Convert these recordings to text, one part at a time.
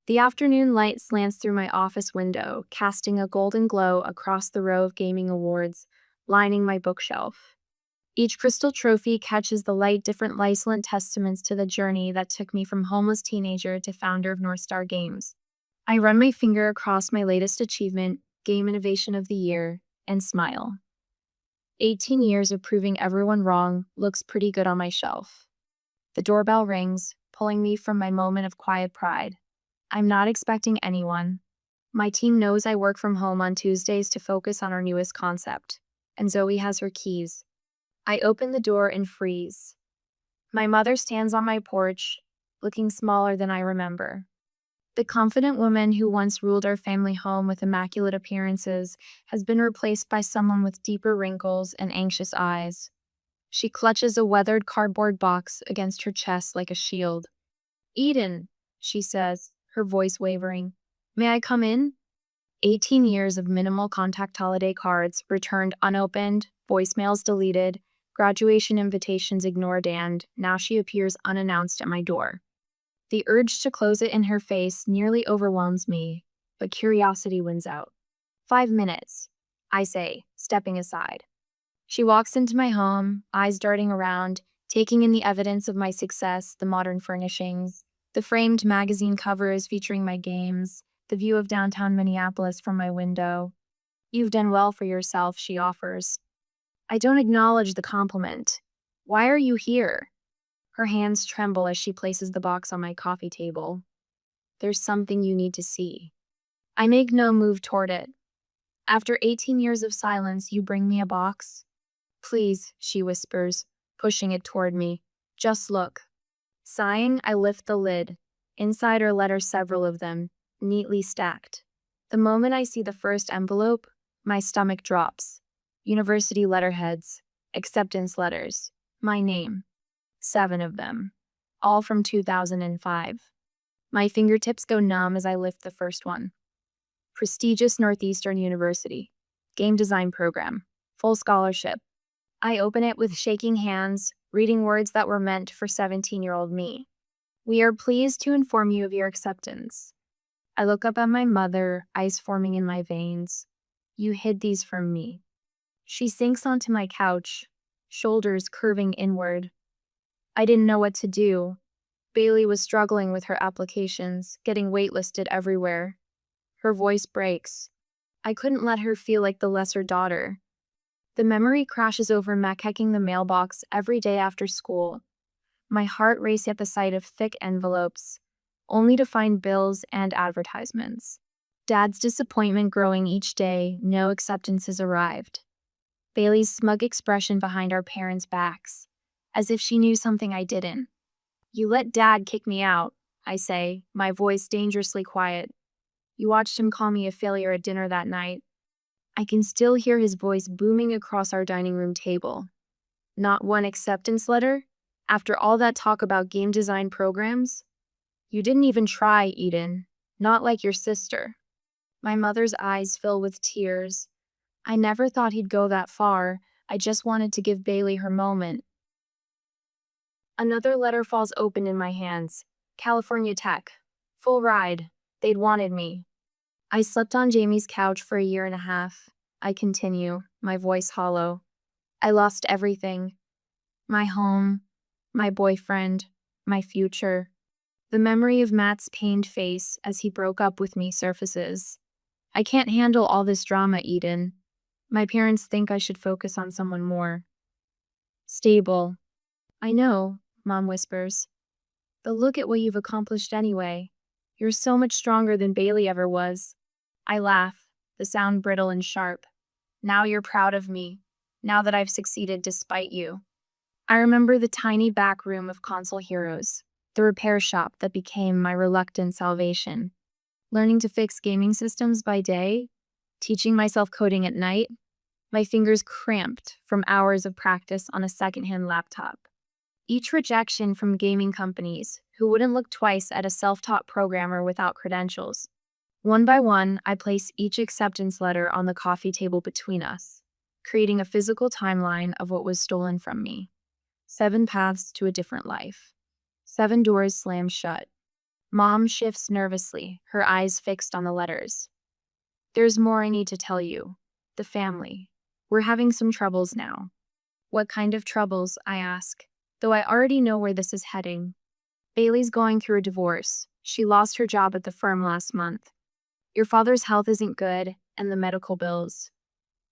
The afternoon light slants through my office window, casting a golden glow across the row of gaming awards lining my bookshelf. Each crystal trophy catches the light, different lifeless testaments to the journey that took me from homeless teenager to founder of North Star Games. I run my finger across my latest achievement, Game Innovation of the Year, and smile. 18 years of proving everyone wrong looks pretty good on my shelf. The doorbell rings, pulling me from my moment of quiet pride. I'm not expecting anyone. My team knows I work from home on Tuesdays to focus on our newest concept, and Zoe has her keys. I open the door and freeze. My mother stands on my porch, looking smaller than I remember. The confident woman who once ruled our family home with immaculate appearances has been replaced by someone with deeper wrinkles and anxious eyes. She clutches a weathered cardboard box against her chest like a shield. "Eden," she says, her voice wavering. "May I come in?" 18 years of minimal contact holiday cards returned unopened, voicemails deleted, graduation invitations ignored, and now she appears unannounced at my door. The urge to close it in her face nearly overwhelms me, but curiosity wins out. 5 minutes, I say, stepping aside. She walks into my home, eyes darting around, taking in the evidence of my success, the modern furnishings, the framed magazine covers featuring my games, the view of downtown Minneapolis from my window. "You've done well for yourself," she offers. I don't acknowledge the compliment. "Why are you here?" Her hands tremble as she places the box on my coffee table. "There's something you need to see." I make no move toward it. "After 18 years of silence, you bring me a box?" "Please," she whispers, pushing it toward me. "Just look." Sighing, I lift the lid. Inside are letters, several of them, neatly stacked. The moment I see the first envelope, my stomach drops. University letterheads, acceptance letters, my name. 7 of them, all from 2005. My fingertips go numb as I lift the first one. Prestigious Northeastern University. Game design program. Full scholarship. I open it with shaking hands, reading words that were meant for 17-year-old me. "We are pleased to inform you of your acceptance." I look up at my mother, ice forming in my veins. "You hid these from me." She sinks onto my couch, shoulders curving inward. I didn't know what to do. Bailey was struggling with her applications, getting waitlisted everywhere. Her voice breaks. I couldn't let her feel like the lesser daughter. The memory crashes over checking the mailbox every day after school. My heart races at the sight of thick envelopes, only to find bills and advertisements. Dad's disappointment growing each day, no acceptances arrived. Bailey's smug expression behind our parents' backs, as if she knew something I didn't. "You let Dad kick me out," I say, my voice dangerously quiet. "You watched him call me a failure at dinner that night." I can still hear his voice booming across our dining room table. "Not one acceptance letter? After all that talk about game design programs? You didn't even try, Eden. Not like your sister." My mother's eyes fill with tears. I never thought he'd go that far. I just wanted to give Bailey her moment. Another letter falls open in my hands. California Tech. Full ride. They'd wanted me. I slept on Jamie's couch for a year and a half. I continue, my voice hollow. I lost everything. My home, my boyfriend, my future. The memory of Matt's pained face as he broke up with me surfaces. I can't handle all this drama, Eden. My parents think I should focus on someone more stable. "I know," Mom whispers. "But look at what you've accomplished anyway. You're so much stronger than Bailey ever was." I laugh, the sound brittle and sharp. "Now you're proud of me, now that I've succeeded despite you." I remember the tiny back room of Console Heroes, the repair shop that became my reluctant salvation. Learning to fix gaming systems by day, teaching myself coding at night, my fingers cramped from hours of practice on a secondhand laptop. Each rejection from gaming companies who wouldn't look twice at a self-taught programmer without credentials. One by one, I place each acceptance letter on the coffee table between us, creating a physical timeline of what was stolen from me. 7 paths to a different life. 7 doors slammed shut. Mom shifts nervously, her eyes fixed on the letters. There's more I need to tell you. The family. We're having some troubles now. What kind of troubles, I ask, though I already know where this is heading. Bailey's going through a divorce. She lost her job at the firm last month. Your father's health isn't good, and the medical bills.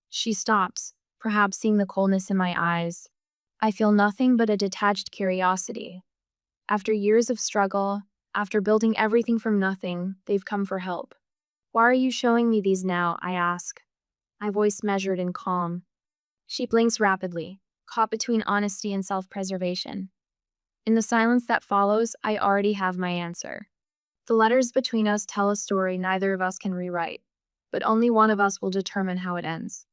She stops, perhaps seeing the coldness in my eyes. I feel nothing but a detached curiosity. After years of struggle, after building everything from nothing, they've come for help. Why are you showing me these now? I ask, my voice measured and calm. She blinks rapidly, caught between honesty and self-preservation. In the silence that follows, I already have my answer. The letters between us tell a story neither of us can rewrite, but only one of us will determine how it ends.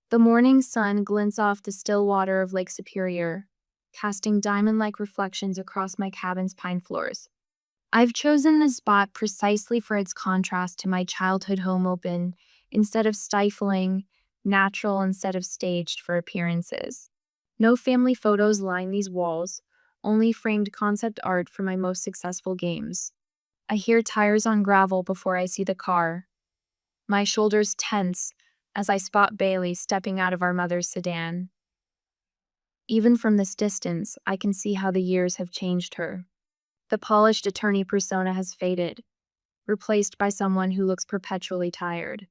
The morning sun glints off the still water of Lake Superior, casting diamond-like reflections across my cabin's pine floors. I've chosen this spot precisely for its contrast to my childhood home open, instead of stifling, natural instead of staged for appearances. No family photos line these walls, only framed concept art for my most successful games. I hear tires on gravel before I see the car. My shoulders tense as I spot Bailey stepping out of our mother's sedan. Even from this distance, I can see how the years have changed her. The polished attorney persona has faded, replaced by someone who looks perpetually tired.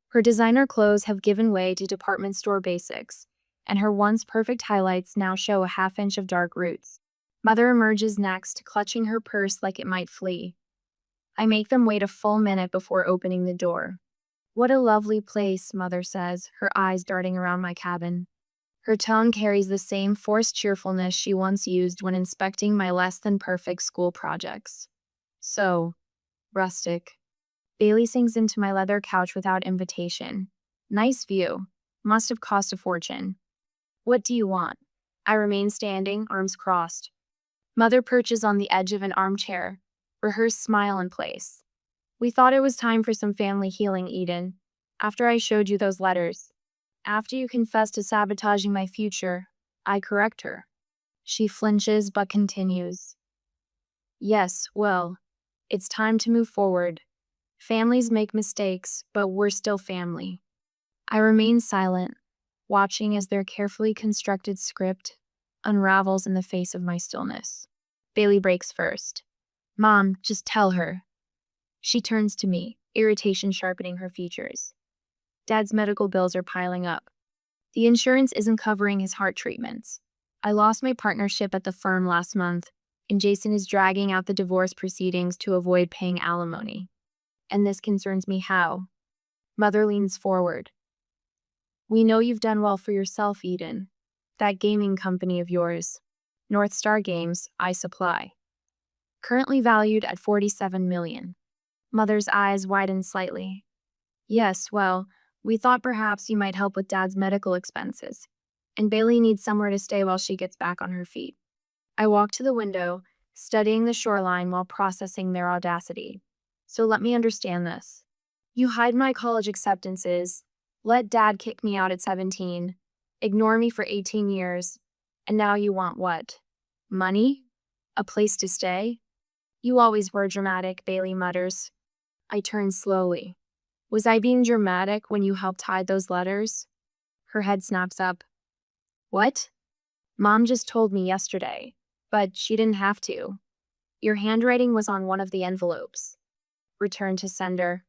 Her designer clothes have given way to department store basics, and her once perfect highlights now show a half-inch of dark roots. Mother emerges next, clutching her purse like it might flee. I make them wait a full minute before opening the door. What a lovely place, Mother says, her eyes darting around my cabin. Her tone carries the same forced cheerfulness she once used when inspecting my less-than-perfect school projects. So, rustic. Bailey sinks into my leather couch without invitation. Nice view. Must have cost a fortune. What do you want? I remain standing, arms crossed. Mother perches on the edge of an armchair, rehearsed smile in place. We thought it was time for some family healing, Eden. After I showed you those letters. After you confessed to sabotaging my future, I correct her. She flinches but continues. Yes, well, it's time to move forward. Families make mistakes, but we're still family. I remain silent, watching as their carefully constructed script unravels in the face of my stillness. Bailey breaks first. Mom, just tell her. She turns to me, irritation sharpening her features. Dad's medical bills are piling up. The insurance isn't covering his heart treatments. I lost my partnership at the firm last month, and Jason is dragging out the divorce proceedings to avoid paying alimony. And this concerns me how? Mother leans forward. We know you've done well for yourself, Eden. That gaming company of yours, North Star Games, I supply. Currently valued at $47 million. Mother's eyes widen slightly. Yes, well, we thought perhaps you might help with Dad's medical expenses, and Bailey needs somewhere to stay while she gets back on her feet. I walk to the window, studying the shoreline while processing their audacity. So let me understand this. You hide my college acceptances, let Dad kick me out at 17, ignore me for 18 years, and now you want what? Money? A place to stay? You always were dramatic, Bailey mutters. I turn slowly. Was I being dramatic when you helped hide those letters? Her head snaps up. What? Mom just told me yesterday, but she didn't have to. Your handwriting was on one of the envelopes. Return to sender.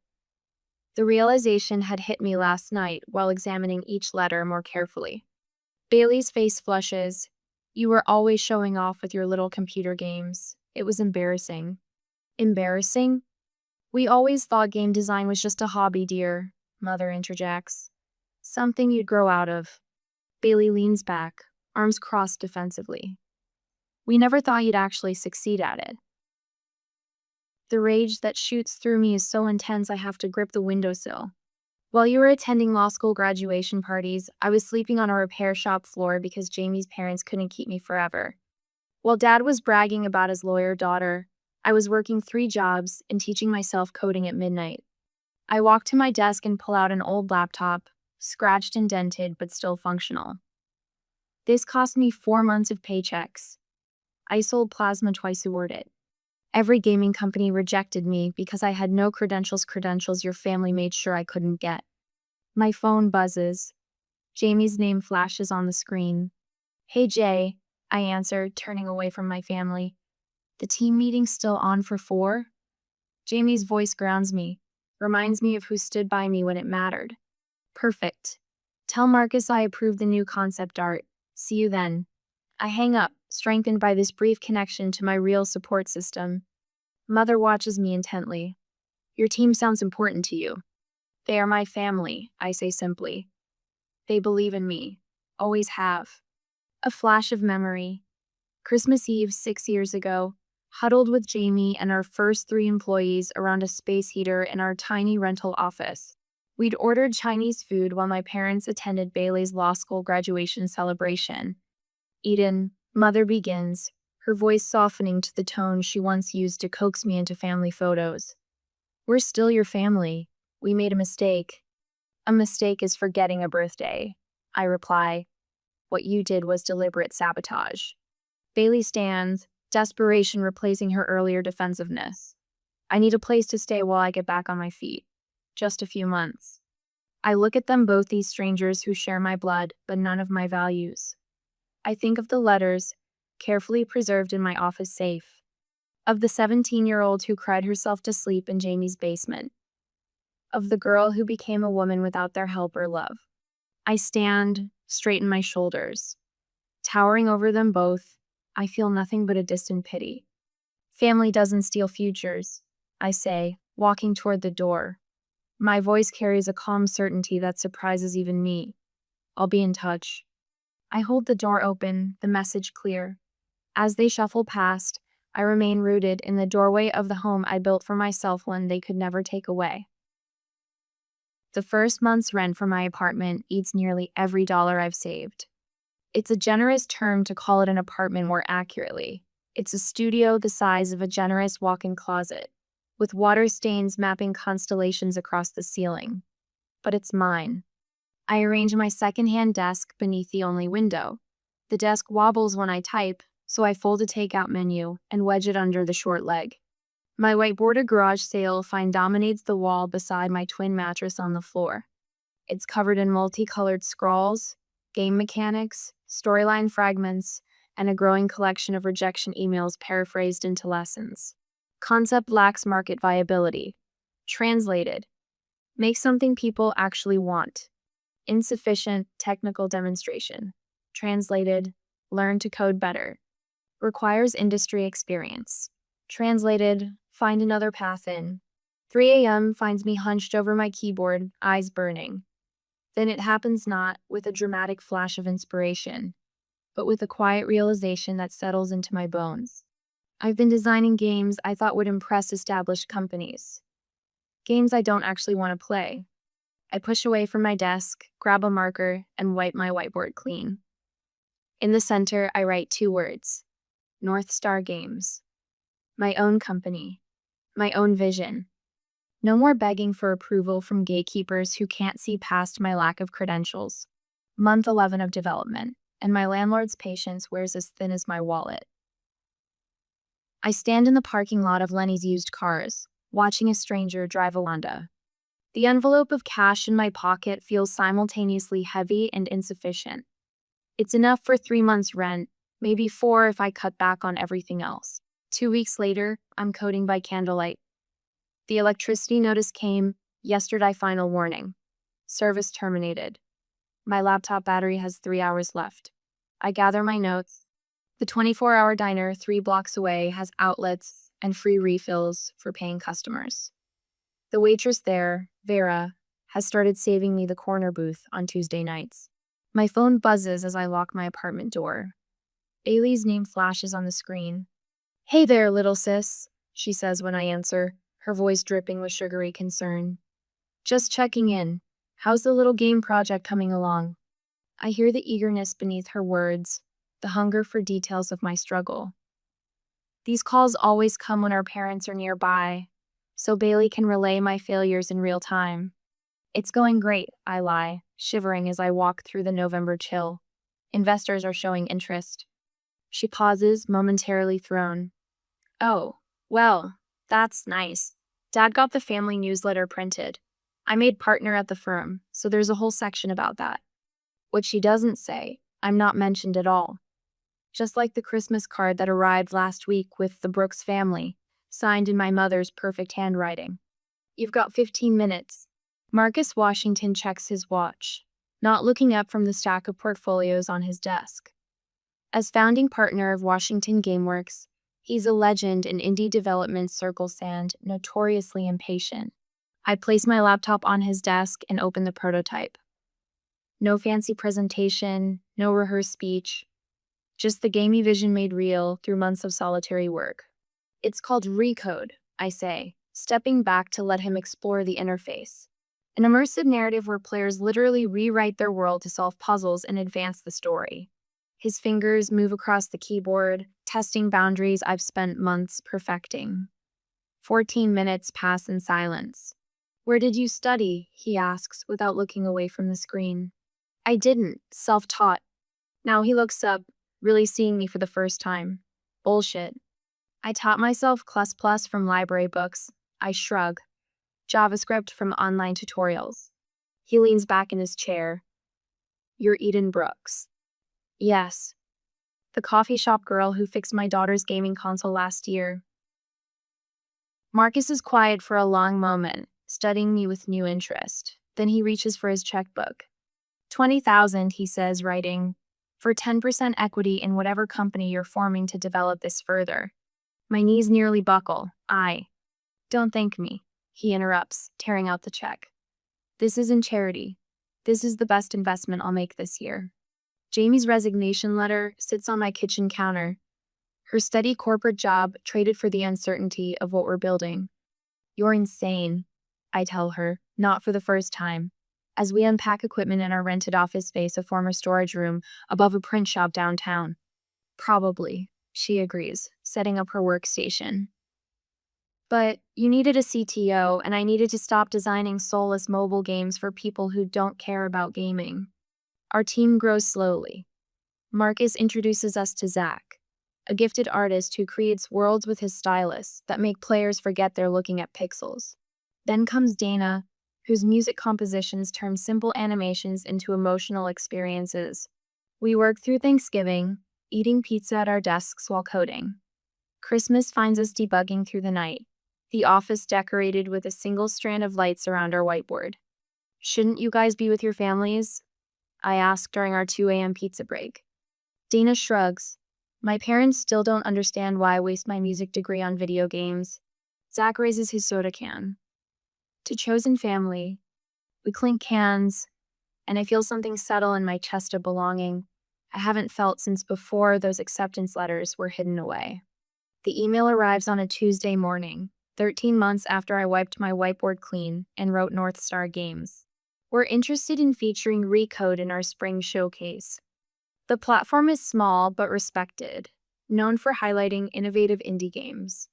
The realization had hit me last night while examining each letter more carefully. Bailey's face flushes. You were always showing off with your little computer games. It was embarrassing. Embarrassing? We always thought game design was just a hobby, dear, Mother interjects. Something you'd grow out of. Bailey leans back, arms crossed defensively. We never thought you'd actually succeed at it. The rage that shoots through me is so intense I have to grip the windowsill. While you were attending law school graduation parties, I was sleeping on a repair shop floor because Jamie's parents couldn't keep me forever. While Dad was bragging about his lawyer daughter, I was working 3 jobs and teaching myself coding at midnight. I walk to my desk and pull out an old laptop, scratched and dented but still functional. This cost me 4 months of paychecks. I sold plasma twice a word it. Every gaming company rejected me because I had no credentials your family made sure I couldn't get. My phone buzzes. Jamie's name flashes on the screen. Hey Jay, I answer, turning away from my family. The team meeting's still on for 4? Jamie's voice grounds me, reminds me of who stood by me when it mattered. Perfect. Tell Marcus I approve the new concept art. See you then. I hang up, strengthened by this brief connection to my real support system. Mother watches me intently. Your team sounds important to you. They are my family, I say simply. They believe in me. Always have. A flash of memory. Christmas Eve 6 years ago, huddled with Jamie and our first 3 employees around a space heater in our tiny rental office. We'd ordered Chinese food while my parents attended Bailey's law school graduation celebration. Eden, Mother begins, her voice softening to the tone she once used to coax me into family photos. We're still your family. We made a mistake. A mistake is forgetting a birthday, I reply. What you did was deliberate sabotage. Bailey stands, desperation replacing her earlier defensiveness. I need a place to stay while I get back on my feet. Just a few months. I look at them both, these strangers who share my blood, but none of my values. I think of the letters, carefully preserved in my office safe. Of the 17-year-old who cried herself to sleep in Jamie's basement. Of the girl who became a woman without their help or love. I stand, straighten my shoulders. Towering over them both, I feel nothing but a distant pity. Family doesn't steal futures, I say, walking toward the door. My voice carries a calm certainty that surprises even me. I'll be in touch. I hold the door open, the message clear. As they shuffle past, I remain rooted in the doorway of the home I built for myself, one they could never take away. The first month's rent for my apartment eats nearly every dollar I've saved. It's a generous term to call it an apartment more accurately. It's a studio the size of a generous walk-in closet, with water stains mapping constellations across the ceiling. But it's mine. I arrange my secondhand desk beneath the only window. The desk wobbles when I type, so I fold a takeout menu and wedge it under the short leg. My whiteboarded garage sale sign dominates the wall beside my twin mattress on the floor. It's covered in multicolored scrawls, game mechanics, storyline fragments, and a growing collection of rejection emails paraphrased into lessons. Concept lacks market viability. Translated: make something people actually want. Insufficient technical demonstration. Translated: learn to code better. Requires industry experience. Translated: find another path in. 3 a.m. finds me hunched over my keyboard, eyes burning. Then it happens not with a dramatic flash of inspiration, but with a quiet realization that settles into my bones. I've been designing games I thought would impress established companies. Games I don't actually want to play. I push away from my desk, grab a marker, and wipe my whiteboard clean. In the center, I write 2 words: North Star Games. My own company. My own vision. No more begging for approval from gatekeepers who can't see past my lack of credentials. Month 11 of development, and my landlord's patience wears as thin as my wallet. I stand in the parking lot of Lenny's used cars, watching a stranger drive a Honda. The envelope of cash in my pocket feels simultaneously heavy and insufficient. It's enough for 3 months' rent, maybe 4 if I cut back on everything else. 2 weeks later, I'm coding by candlelight. The electricity notice came, yesterday final warning. Service terminated. My laptop battery has 3 hours left. I gather my notes. The 24-hour diner 3 blocks away has outlets and free refills for paying customers. The waitress there, Vera, has started saving me the corner booth on Tuesday nights. My phone buzzes as I lock my apartment door. Bailey's name flashes on the screen. Hey there, little sis, she says when I answer, her voice dripping with sugary concern. Just checking in. How's the little game project coming along? I hear the eagerness beneath her words, the hunger for details of my struggle. These calls always come when our parents are nearby, so Bailey can relay my failures in real time. It's going great, I lie, shivering as I walk through the November chill. Investors are showing interest. She pauses, momentarily thrown. Oh, Well, that's nice. Dad got the family newsletter printed. I made partner at the firm, so there's a whole section about that. What she doesn't say, I'm not mentioned at all. Just like the Christmas card that arrived last week with the Brooks family, signed in my mother's perfect handwriting. You've got 15 minutes. Marcus Washington checks his watch, not looking up from the stack of portfolios on his desk. As founding partner of Washington Gameworks, he's a legend in indie development circles and notoriously impatient. I place my laptop on his desk and open the prototype. No fancy presentation, no rehearsed speech, just the gamey vision made real through months of solitary work. It's called Recode, I say, stepping back to let him explore the interface. An immersive narrative where players literally rewrite their world to solve puzzles and advance the story. His fingers move across the keyboard, testing boundaries I've spent months perfecting. 14 minutes pass in silence. Where did you study? He asks without looking away from the screen. I didn't, self-taught. Now he looks up, really seeing me for the first time. Bullshit. I taught myself C++ from library books. I shrug. JavaScript from online tutorials. He leans back in his chair. You're Eden Brooks. Yes. The coffee shop girl who fixed my daughter's gaming console last year. Marcus is quiet for a long moment, studying me with new interest. Then he reaches for his checkbook. 20,000, he says, writing, for 10% equity in whatever company you're forming to develop this further. My knees nearly buckle. Don't thank me, he interrupts, tearing out the check. This isn't charity. This is the best investment I'll make this year. Jamie's resignation letter sits on my kitchen counter. Her steady corporate job traded for the uncertainty of what we're building. You're insane, I tell her, not for the first time, as we unpack equipment in our rented office space, a former storage room above a print shop downtown. Probably, she agrees, setting up her workstation. But you needed a CTO, and I needed to stop designing soulless mobile games for people who don't care about gaming. Our team grows slowly. Marcus introduces us to Zach, a gifted artist who creates worlds with his stylus that make players forget they're looking at pixels. Then comes Dana, whose music compositions turn simple animations into emotional experiences. We work through Thanksgiving, eating pizza at our desks while coding. Christmas finds us debugging through the night, the office decorated with a single strand of lights around our whiteboard. Shouldn't you guys be with your families? I ask during our 2 a.m. pizza break. Dana shrugs. My parents still don't understand why I waste my music degree on video games. Zach raises his soda can. To chosen family, we clink cans, and I feel something settle in my chest of belonging I haven't felt since before those acceptance letters were hidden away. The email arrives on a Tuesday morning, 13 months after I wiped my whiteboard clean and wrote North Star Games. We're interested in featuring Recode in our spring showcase. The platform is small but respected, known for highlighting innovative indie games.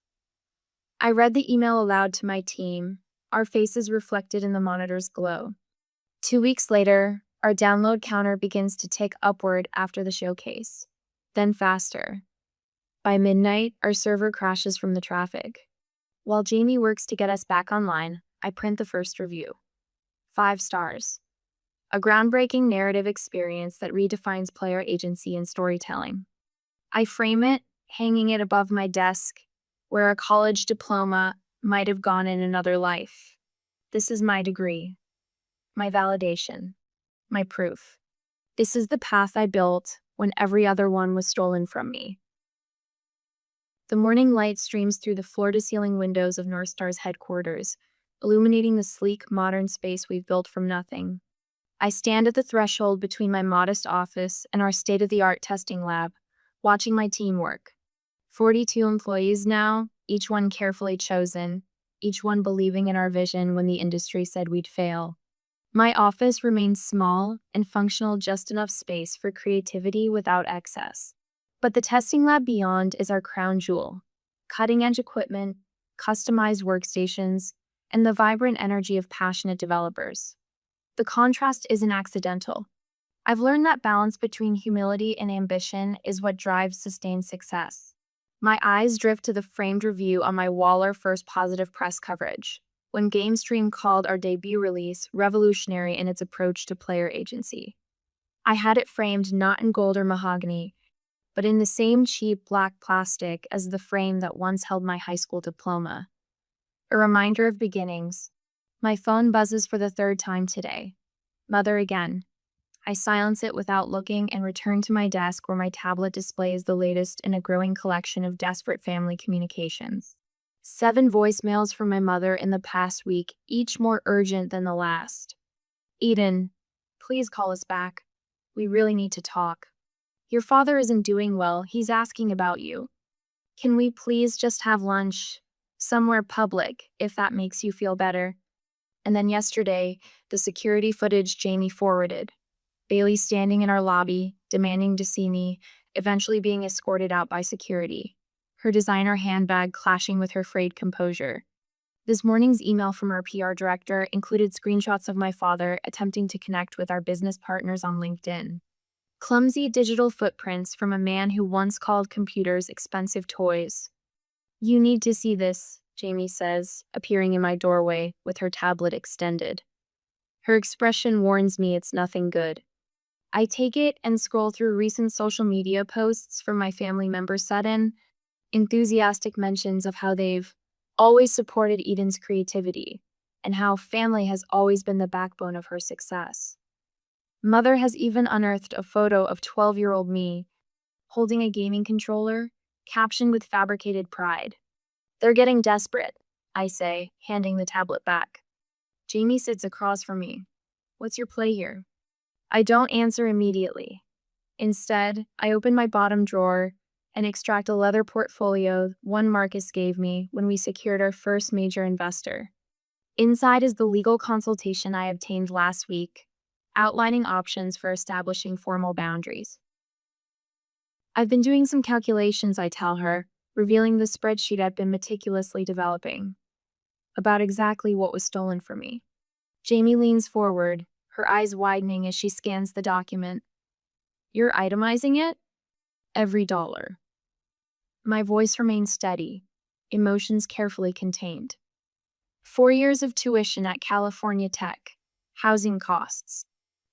I read the email aloud to my team, our faces reflected in the monitor's glow. 2 weeks later, our download counter begins to tick upward after the showcase, then faster. By midnight, our server crashes from the traffic. While Jamie works to get us back online, I print the first review. 5 stars. A groundbreaking narrative experience that redefines player agency and storytelling. I frame it, hanging it above my desk, where a college diploma might have gone in another life. This is my degree, my validation, my proof. This is the path I built when every other one was stolen from me. The morning light streams through the floor-to-ceiling windows of North Star's headquarters, illuminating the sleek, modern space we've built from nothing. I stand at the threshold between my modest office and our state-of-the-art testing lab, watching my team work. 42 employees now, each one carefully chosen, each one believing in our vision when the industry said we'd fail. My office remains small and functional, just enough space for creativity without excess. But the testing lab beyond is our crown jewel. Cutting-edge equipment, customized workstations, and the vibrant energy of passionate developers. The contrast isn't accidental. I've learned that balance between humility and ambition is what drives sustained success. My eyes drift to the framed review on my Waller first positive press coverage, when GameStream called our debut release revolutionary in its approach to player agency. I had it framed not in gold or mahogany, but in the same cheap black plastic as the frame that once held my high school diploma. A reminder of beginnings. My phone buzzes for the third time today. Mother again. I silence it without looking and return to my desk where my tablet displays the latest in a growing collection of desperate family communications. 7 voicemails from my mother in the past week, each more urgent than the last. Eden, please call us back. We really need to talk. Your father isn't doing well. He's asking about you. Can we please just have lunch? Somewhere public, if that makes you feel better. And then yesterday, the security footage Jamie forwarded. Bailey standing in our lobby, demanding to see me, eventually being escorted out by security. Her designer handbag clashing with her frayed composure. This morning's email from our PR director included screenshots of my father attempting to connect with our business partners on LinkedIn. Clumsy digital footprints from a man who once called computers expensive toys. You need to see this, Jamie says, appearing in my doorway with her tablet extended. Her expression warns me it's nothing good. I take it and scroll through recent social media posts from my family members Sudden, enthusiastic mentions of how they've always supported Eden's creativity and how family has always been the backbone of her success. Mother has even unearthed a photo of 12-year-old me holding a gaming controller, captioned with fabricated pride. They're getting desperate, I say, handing the tablet back. Jamie sits across from me. What's your play here? I don't answer immediately. Instead, I open my bottom drawer and extract a leather portfolio one Marcus gave me when we secured our first major investor. Inside is the legal consultation I obtained last week, outlining options for establishing formal boundaries. I've been doing some calculations, I tell her, revealing the spreadsheet I've been meticulously developing, about exactly what was stolen from me. Jamie leans forward, her eyes widening as she scans the document. You're itemizing it? Every dollar. My voice remains steady, emotions carefully contained. 4 years of tuition at California Tech, housing costs,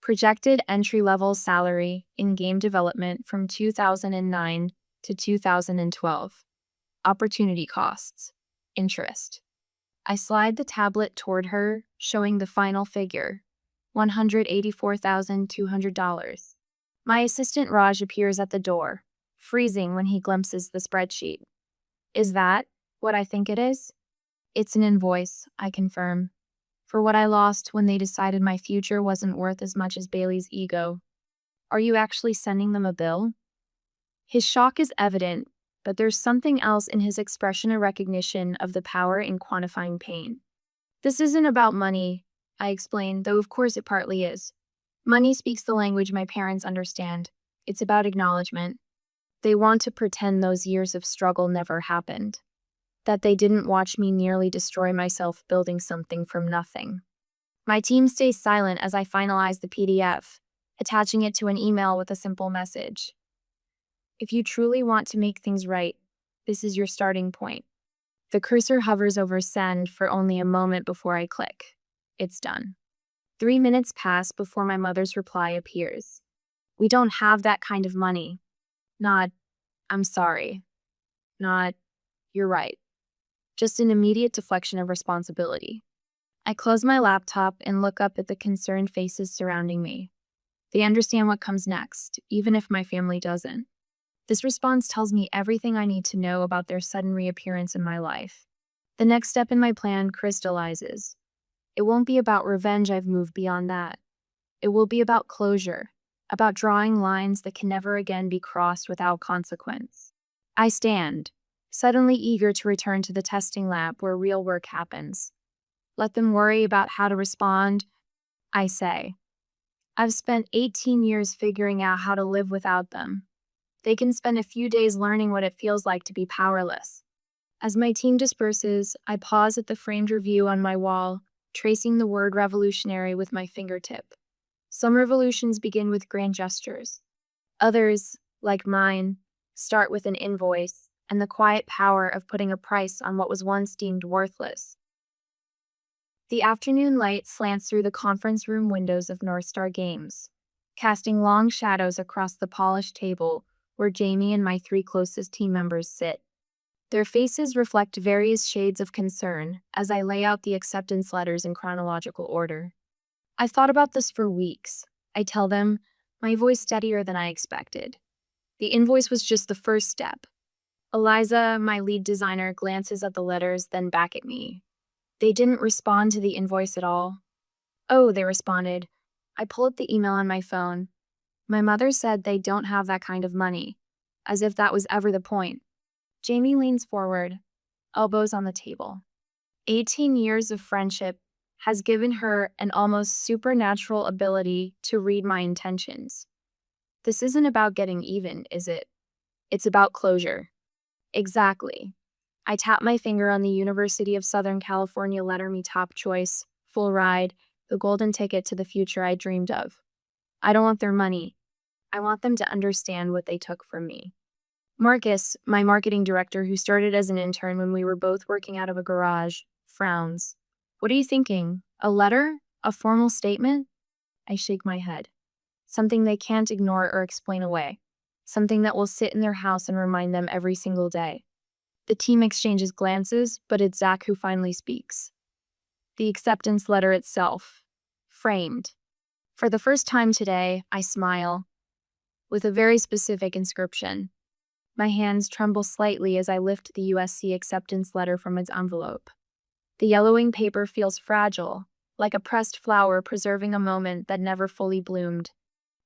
projected entry-level salary in game development from 2009 to 2012, opportunity costs, interest. I slide the tablet toward her, showing the final figure, $184,200. My assistant Raj appears at the door, freezing when he glimpses the spreadsheet. Is that what I think it is? It's an invoice, I confirm, for what I lost when they decided my future wasn't worth as much as Bailey's ego. Are you actually sending them a bill? His shock is evident, but there's something else in his expression, a recognition of the power in quantifying pain. This isn't about money, I explain, though of course it partly is. Money speaks the language my parents understand. It's about acknowledgement. They want to pretend those years of struggle never happened. That they didn't watch me nearly destroy myself building something from nothing. My team stays silent as I finalize the PDF, attaching it to an email with a simple message. If you truly want to make things right, this is your starting point. The cursor hovers over send for only a moment before I click. It's done. 3 minutes pass before my mother's reply appears. We don't have that kind of money. Not, I'm sorry. Not, you're right. Just an immediate deflection of responsibility. I close my laptop and look up at the concerned faces surrounding me. They understand what comes next, even if my family doesn't. This response tells me everything I need to know about their sudden reappearance in my life. The next step in my plan crystallizes. It won't be about revenge, I've moved beyond that. It will be about closure, about drawing lines that can never again be crossed without consequence. I stand, suddenly eager to return to the testing lab where real work happens. Let them worry about how to respond, I say. I've spent 18 years figuring out how to live without them. They can spend a few days learning what it feels like to be powerless. As my team disperses, I pause at the framed review on my wall, tracing the word revolutionary with my fingertip. Some revolutions begin with grand gestures. Others, like mine, start with an invoice, and the quiet power of putting a price on what was once deemed worthless. The afternoon light slants through the conference room windows of North Star Games, casting long shadows across the polished table where Jamie and my three closest team members sit. Their faces reflect various shades of concern as I lay out the acceptance letters in chronological order. I've thought about this for weeks, I tell them, my voice steadier than I expected. The invoice was just the first step. Eliza, my lead designer, glances at the letters, then back at me. They didn't respond to the invoice at all. Oh, they responded. I pull up the email on my phone. My mother said they don't have that kind of money, as if that was ever the point. Jamie leans forward, elbows on the table. 18 years of friendship has given her an almost supernatural ability to read my intentions. This isn't about getting even, is it? It's about closure. Exactly. I tap my finger on the University of Southern California Letter Me Top Choice, full ride, the golden ticket to the future I dreamed of. I don't want their money. I want them to understand what they took from me. Marcus, my marketing director who started as an intern when we were both working out of a garage, frowns. What are you thinking? A letter? A formal statement? I shake my head. Something they can't ignore or explain away. Something that will sit in their house and remind them every single day. The team exchanges glances, but it's Zach who finally speaks. The acceptance letter itself. Framed. For the first time today, I smile. With a very specific inscription. My hands tremble slightly as I lift the USC acceptance letter from its envelope. The yellowing paper feels fragile, like a pressed flower preserving a moment that never fully bloomed.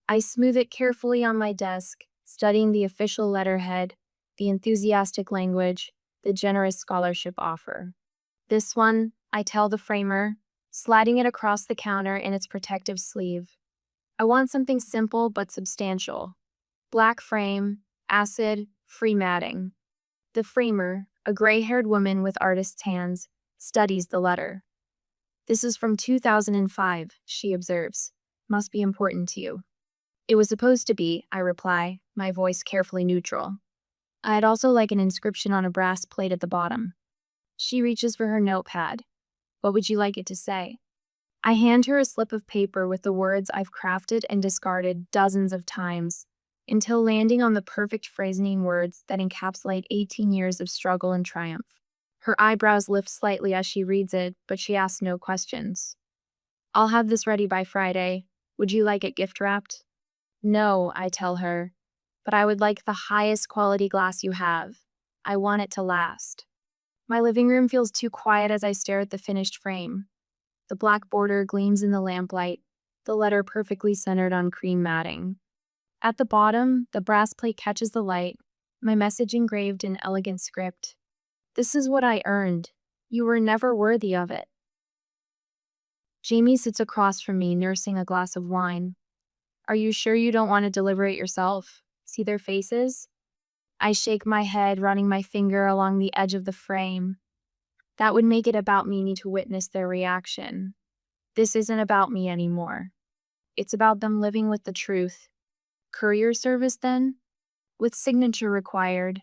I smooth it carefully on my desk, studying the official letterhead, the enthusiastic language, the generous scholarship offer. This one, I tell the framer, sliding it across the counter in its protective sleeve. I want something simple but substantial. Black frame, acid, free matting. The framer, a gray-haired woman with artist's hands, studies the letter. This is from 2005, she observes. Must be important to you. It was supposed to be, I reply, my voice carefully neutral. I'd also like an inscription on a brass plate at the bottom. She reaches for her notepad. What would you like it to say? I hand her a slip of paper with the words I've crafted and discarded dozens of times, until landing on the perfect phrasing words that encapsulate 18 years of struggle and triumph. Her eyebrows lift slightly as she reads it, but she asks no questions. I'll have this ready by Friday. Would you like it gift wrapped? No, I tell her, but I would like the highest quality glass you have. I want it to last. My living room feels too quiet as I stare at the finished frame. The black border gleams in the lamplight, the letter perfectly centered on cream matting. At the bottom, the brass plate catches the light, my message engraved in elegant script. This is what I earned. You were never worthy of it. Jamie sits across from me, nursing a glass of wine. Are you sure you don't want to deliver it yourself? See their faces? I shake my head, running my finger along the edge of the frame. That would make it about me need to witness their reaction. This isn't about me anymore. It's about them living with the truth. Courier service, then? With signature required.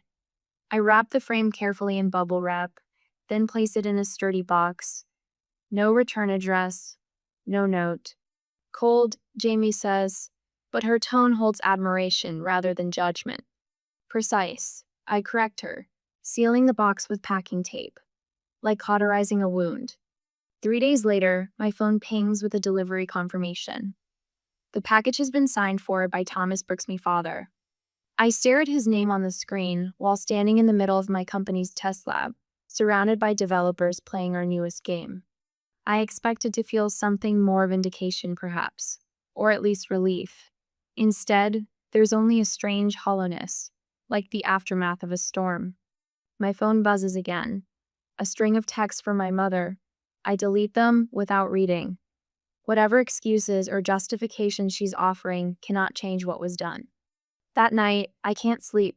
I wrap the frame carefully in bubble wrap, then place it in a sturdy box. No return address, no note. Cold, Jamie says, but her tone holds admiration rather than judgment. Precise, I correct her, sealing the box with packing tape, like cauterizing a wound. 3 days later, my phone pings with a delivery confirmation. The package has been signed for by Thomas Brooksby father. I stare at his name on the screen while standing in the middle of my company's test lab, surrounded by developers playing our newest game. I expected to feel something more vindication, perhaps, or at least relief. Instead, there's only a strange hollowness, like the aftermath of a storm. My phone buzzes again. A string of texts from my mother. I delete them without reading. Whatever excuses or justifications she's offering cannot change what was done. That night, I can't sleep.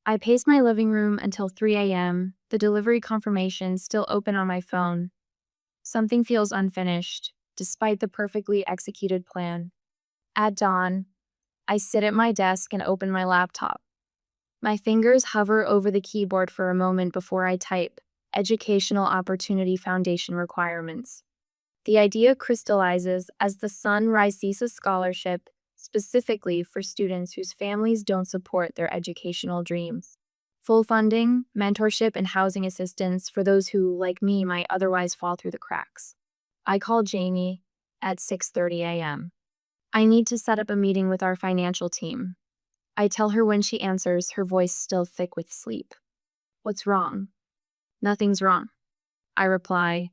I pace my living room until 3 a.m., the delivery confirmation still open on my phone. Something feels unfinished, despite the perfectly executed plan. At dawn, I sit at my desk and open my laptop. My fingers hover over the keyboard for a moment before I type Educational Opportunity Foundation requirements. The idea crystallizes as the Sunrise CISA scholarship specifically for students whose families don't support their educational dreams. Full funding, mentorship, and housing assistance for those who, like me, might otherwise fall through the cracks. I call Jamie at 6:30 a.m. I need to set up a meeting with our financial team. I tell her when she answers, her voice still thick with sleep. What's wrong? Nothing's wrong, I reply,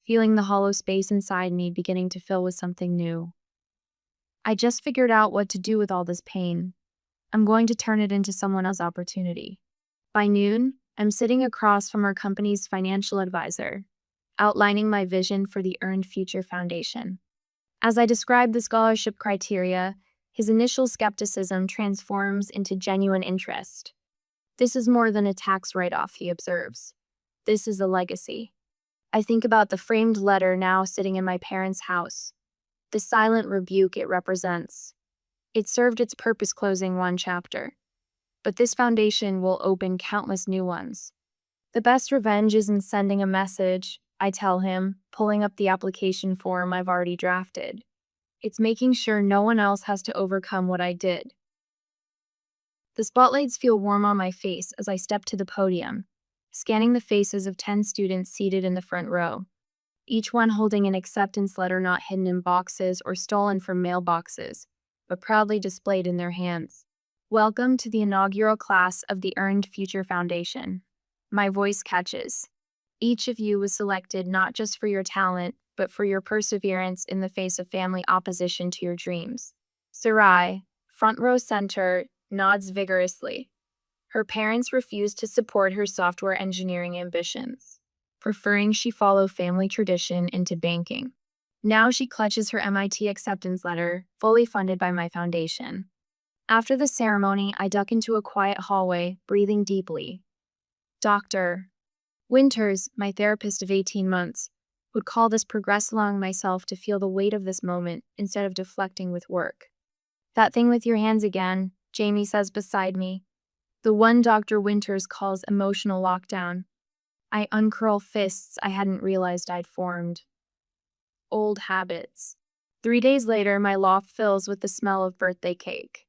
feeling the hollow space inside me beginning to fill with something new. I just figured out what to do with all this pain. I'm going to turn it into someone else's opportunity. By noon, I'm sitting across from our company's financial advisor, outlining my vision for the Earned Future Foundation. As I describe the scholarship criteria, his initial skepticism transforms into genuine interest. This is more than a tax write-off, he observes. This is a legacy. I think about the framed letter now sitting in my parents' house, the silent rebuke it represents. It served its purpose closing one chapter, but this foundation will open countless new ones. The best revenge isn't sending a message, I tell him, pulling up the application form I've already drafted. It's making sure no one else has to overcome what I did. The spotlights feel warm on my face as I step to the podium, scanning the faces of 10 students seated in the front row, each one holding an acceptance letter not hidden in boxes or stolen from mailboxes, but proudly displayed in their hands. Welcome to the inaugural class of the Earned Future Foundation. My voice catches. Each of you was selected not just for your talent, but for your perseverance in the face of family opposition to your dreams. Sarai, front row center, nods vigorously. Her parents refused to support her software engineering ambitions, preferring she follow family tradition into banking. Now she clutches her MIT acceptance letter, fully funded by my foundation. After the ceremony, I duck into a quiet hallway, breathing deeply. Dr. Winters, my therapist of 18 months, would call this progress allowing myself to feel the weight of this moment instead of deflecting with work. That thing with your hands again, Jamie says beside me. The one Dr. Winters calls emotional lockdown. I uncurl fists I hadn't realized I'd formed. Old habits. 3 days later, my loft fills with the smell of birthday cake.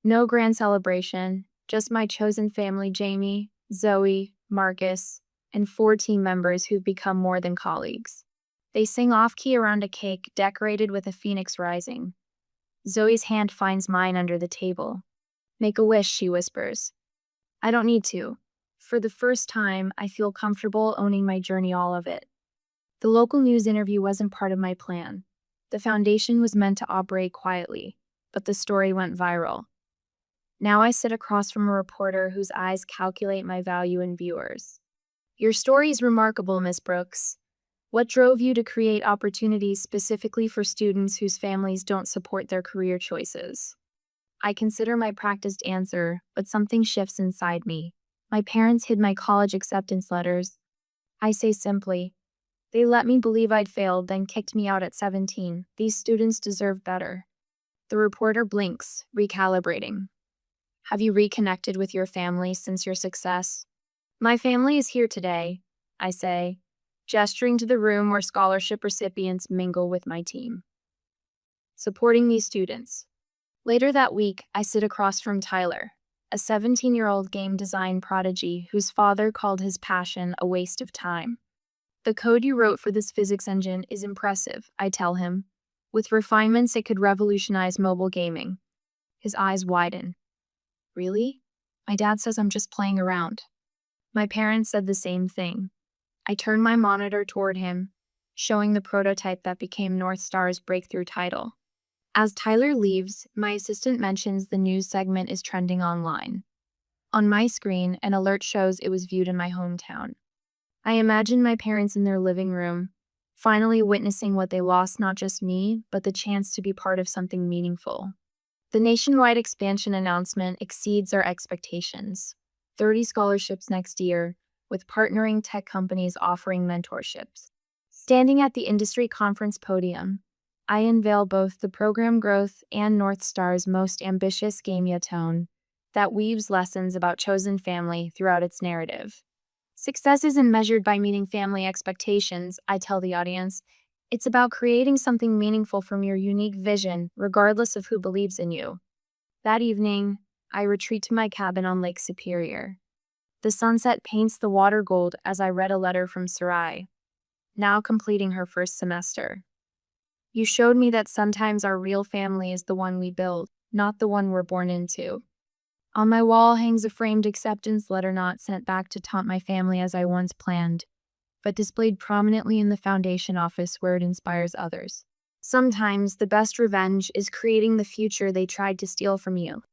No grand celebration, just my chosen family, Jamie, Zoe, Marcus, and 4 team members who've become more than colleagues. They sing off-key around a cake decorated with a phoenix rising. Zoe's hand finds mine under the table. Make a wish, she whispers. I don't need to. For the first time, I feel comfortable owning my journey, all of it. The local news interview wasn't part of my plan. The foundation was meant to operate quietly, but the story went viral. Now I sit across from a reporter whose eyes calculate my value in viewers. Your story is remarkable, Miss Brooks. What drove you to create opportunities specifically for students whose families don't support their career choices? I consider my practiced answer, but something shifts inside me. My parents hid my college acceptance letters. I say simply, they let me believe I'd failed, then kicked me out at 17. These students deserve better. The reporter blinks, recalibrating. Have you reconnected with your family since your success? My family is here today, I say, gesturing to the room where scholarship recipients mingle with my team. Supporting these students. Later that week, I sit across from Tyler, a 17-year-old game design prodigy whose father called his passion a waste of time. The code you wrote for this physics engine is impressive, I tell him. With refinements, it could revolutionize mobile gaming. His eyes widen. Really? My dad says I'm just playing around. My parents said the same thing. I turn my monitor toward him, showing the prototype that became North Star's breakthrough title. As Tyler leaves, my assistant mentions the news segment is trending online. On my screen, an alert shows it was viewed in my hometown. I imagine my parents in their living room, finally witnessing what they lost, not just me, but the chance to be part of something meaningful. The nationwide expansion announcement exceeds our expectations. 30 scholarships next year, with partnering tech companies offering mentorships. Standing at the industry conference podium, I unveil both the program growth and North Star's most ambitious gameatone, that weaves lessons about chosen family throughout its narrative. Success isn't measured by meeting family expectations, I tell the audience. It's about creating something meaningful from your unique vision, regardless of who believes in you. That evening, I retreat to my cabin on Lake Superior. The sunset paints the water gold as I read a letter from Sarai, now completing her first semester. You showed me that sometimes our real family is the one we build, not the one we're born into. On my wall hangs a framed acceptance letter not sent back to taunt my family as I once planned, but displayed prominently in the foundation office where it inspires others. Sometimes the best revenge is creating the future they tried to steal from you.